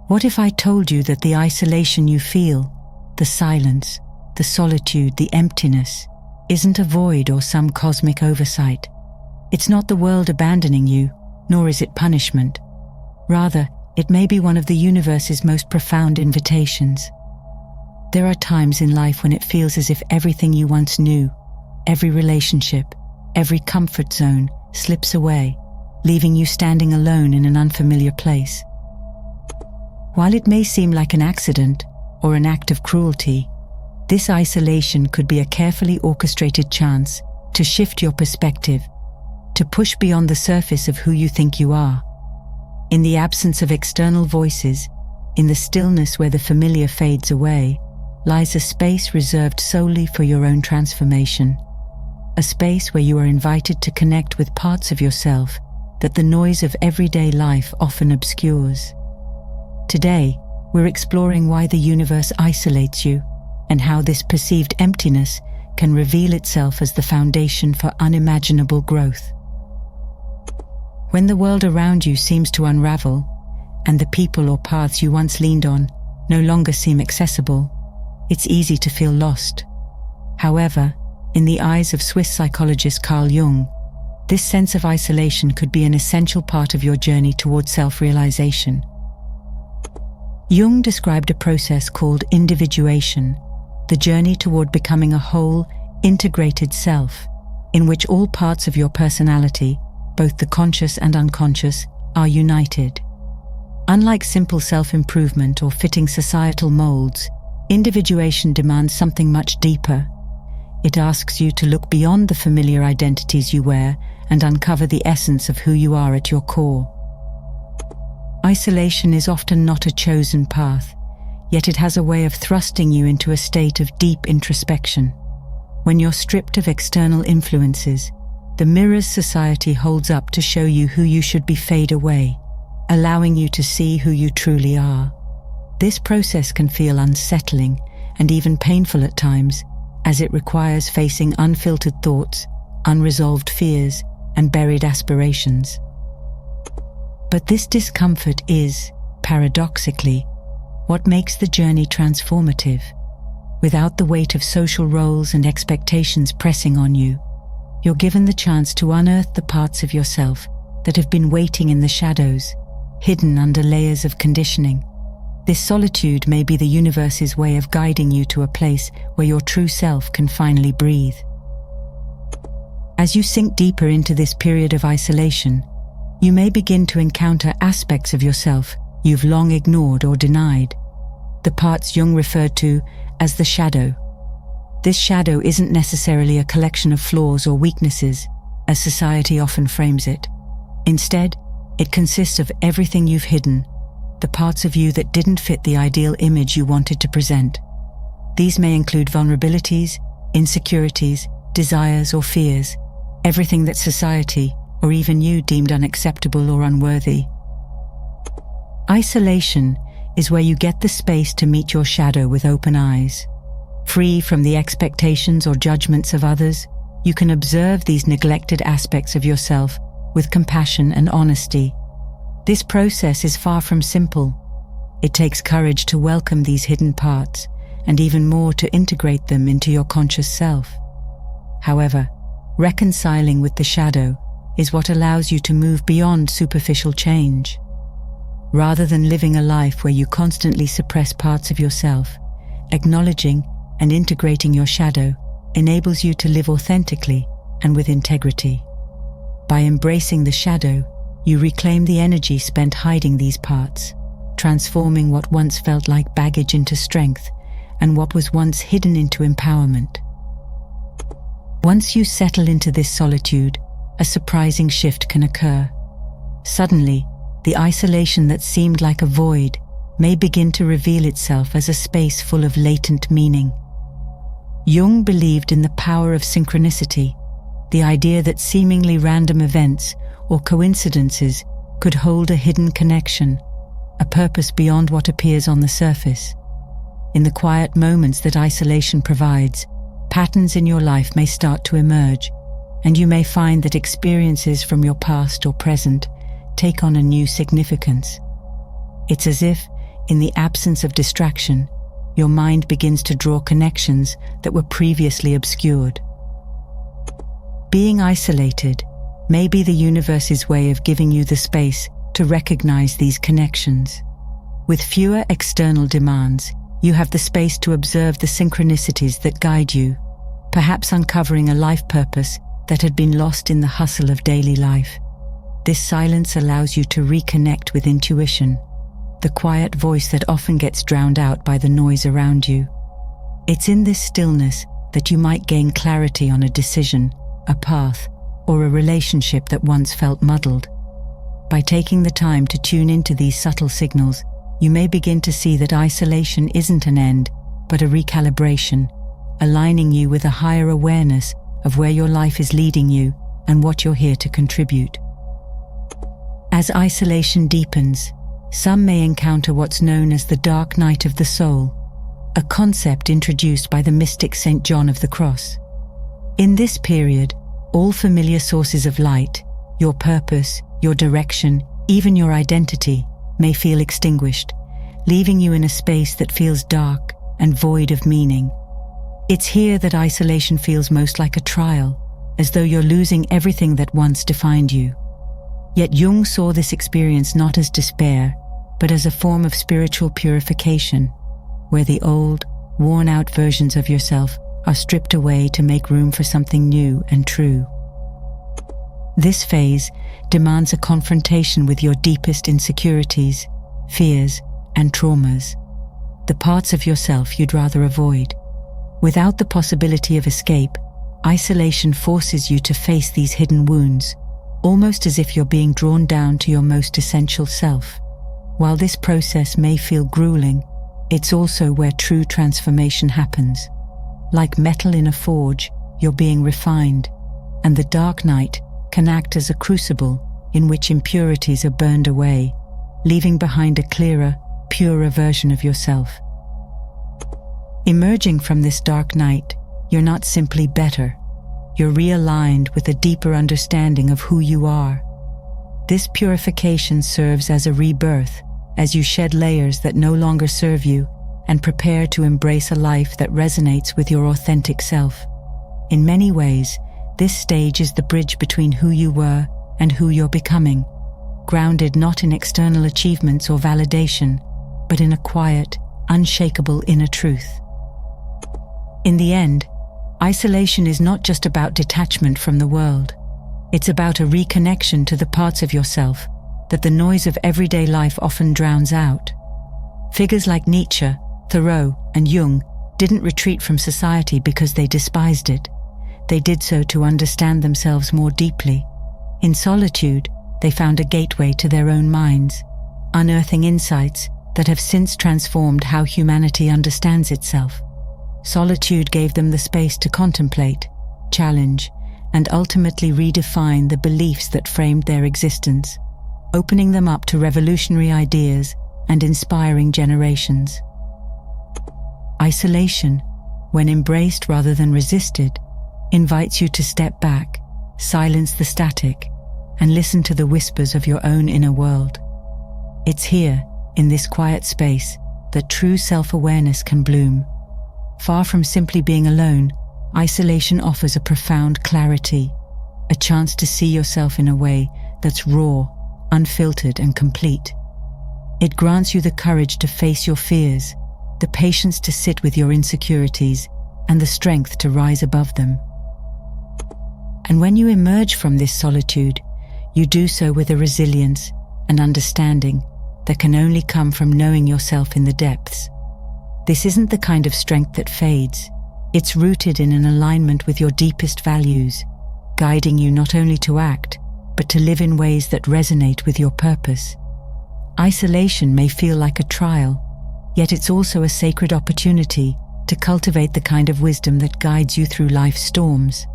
What if I told you that the isolation you feel, the silence, the solitude, the emptiness, isn't a void or some cosmic oversight? It's not the world abandoning you, nor is it punishment. Rather, it may be one of the universe's most profound invitations. There are times in life when it feels as if everything you once knew, every relationship, every comfort zone, slips away, leaving you standing alone in an unfamiliar place. While it may seem like an accident or an act of cruelty, this isolation could be a carefully orchestrated chance to shift your perspective, to push beyond the surface of who you think you are. In the absence of external voices, in the stillness where the familiar fades away, lies a space reserved solely for your own transformation. A space where you are invited to connect with parts of yourself that the noise of everyday life often obscures. Today, we're exploring why the universe isolates you and how this perceived emptiness can reveal itself as the foundation for unimaginable growth. When the world around you seems to unravel, and the people or paths you once leaned on no longer seem accessible, it's easy to feel lost. However, in the eyes of Swiss psychologist Carl Jung, this sense of isolation could be an essential part of your journey toward self-realization. Jung described a process called individuation, the journey toward becoming a whole, integrated self, in which all parts of your personality, both the conscious and unconscious, are united. Unlike simple self-improvement or fitting societal molds, individuation demands something much deeper. It asks you to look beyond the familiar identities you wear and uncover the essence of who you are at your core. Isolation is often not a chosen path, yet it has a way of thrusting you into a state of deep introspection. When you're stripped of external influences, the mirrors society holds up to show you who you should be fade away, allowing you to see who you truly are. This process can feel unsettling and even painful at times, as it requires facing unfiltered thoughts, unresolved fears, and buried aspirations. But this discomfort is, paradoxically, what makes the journey transformative. Without the weight of social roles and expectations pressing on you, you're given the chance to unearth the parts of yourself that have been waiting in the shadows, hidden under layers of conditioning. This solitude may be the universe's way of guiding you to a place where your true self can finally breathe. As you sink deeper into this period of isolation, you may begin to encounter aspects of yourself you've long ignored or denied, the parts Jung referred to as the shadow. This shadow isn't necessarily a collection of flaws or weaknesses, as society often frames it. Instead, it consists of everything you've hidden, the parts of you that didn't fit the ideal image you wanted to present. These may include vulnerabilities, insecurities, desires or fears, everything that society, or even you, deemed unacceptable or unworthy. Isolation is where you get the space to meet your shadow with open eyes. Free from the expectations or judgments of others, you can observe these neglected aspects of yourself with compassion and honesty. This process is far from simple. It takes courage to welcome these hidden parts, and even more to integrate them into your conscious self. However, reconciling with the shadow is what allows you to move beyond superficial change. Rather than living a life where you constantly suppress parts of yourself, acknowledging and integrating your shadow enables you to live authentically and with integrity. By embracing the shadow, you reclaim the energy spent hiding these parts, transforming what once felt like baggage into strength and what was once hidden into empowerment. Once you settle into this solitude, a surprising shift can occur. Suddenly, the isolation that seemed like a void may begin to reveal itself as a space full of latent meaning. Jung believed in the power of synchronicity, the idea that seemingly random events or coincidences could hold a hidden connection, a purpose beyond what appears on the surface. In the quiet moments that isolation provides, patterns in your life may start to emerge, and you may find that experiences from your past or present take on a new significance. It's as if, in the absence of distraction, your mind begins to draw connections that were previously obscured. Being isolated may be the universe's way of giving you the space to recognize these connections. With fewer external demands, you have the space to observe the synchronicities that guide you, perhaps uncovering a life purpose that had been lost in the hustle of daily life. This silence allows you to reconnect with intuition, the quiet voice that often gets drowned out by the noise around you. It's in this stillness that you might gain clarity on a decision, a path, or a relationship that once felt muddled. By taking the time to tune into these subtle signals, you may begin to see that isolation isn't an end, but a recalibration, aligning you with a higher awareness of where your life is leading you and what you're here to contribute. As isolation deepens, some may encounter what's known as the dark night of the soul, a concept introduced by the mystic Saint John of the Cross. In this period, all familiar sources of light, your purpose, your direction, even your identity, may feel extinguished, leaving you in a space that feels dark and void of meaning. It's here that isolation feels most like a trial, as though you're losing everything that once defined you. Yet Jung saw this experience not as despair, but as a form of spiritual purification, where the old, worn-out versions of yourself are stripped away to make room for something new and true. This phase demands a confrontation with your deepest insecurities, fears, and traumas, the parts of yourself you'd rather avoid. Without the possibility of escape, isolation forces you to face these hidden wounds, almost as if you're being drawn down to your most essential self. While this process may feel grueling, it's also where true transformation happens. Like metal in a forge, you're being refined, and the dark night can act as a crucible in which impurities are burned away, leaving behind a clearer, purer version of yourself. Emerging from this dark night, you're not simply better. You're realigned with a deeper understanding of who you are. This purification serves as a rebirth, as you shed layers that no longer serve you and prepare to embrace a life that resonates with your authentic self. In many ways, this stage is the bridge between who you were and who you're becoming, grounded not in external achievements or validation, but in a quiet, unshakable inner truth. In the end, isolation is not just about detachment from the world. It's about a reconnection to the parts of yourself that the noise of everyday life often drowns out. Figures like Nietzsche, Thoreau, and Jung didn't retreat from society because they despised it. They did so to understand themselves more deeply. In solitude, they found a gateway to their own minds, unearthing insights that have since transformed how humanity understands itself. Solitude gave them the space to contemplate, challenge, and ultimately redefine the beliefs that framed their existence, opening them up to revolutionary ideas and inspiring generations. Isolation, when embraced rather than resisted, invites you to step back, silence the static, and listen to the whispers of your own inner world. It's here, in this quiet space, that true self-awareness can bloom. Far from simply being alone, isolation offers a profound clarity, a chance to see yourself in a way that's raw, unfiltered, and complete. It grants you the courage to face your fears, the patience to sit with your insecurities, and the strength to rise above them. And when you emerge from this solitude, you do so with a resilience and understanding that can only come from knowing yourself in the depths. This isn't the kind of strength that fades. It's rooted in an alignment with your deepest values, guiding you not only to act, but to live in ways that resonate with your purpose. Isolation may feel like a trial, yet it's also a sacred opportunity to cultivate the kind of wisdom that guides you through life's storms.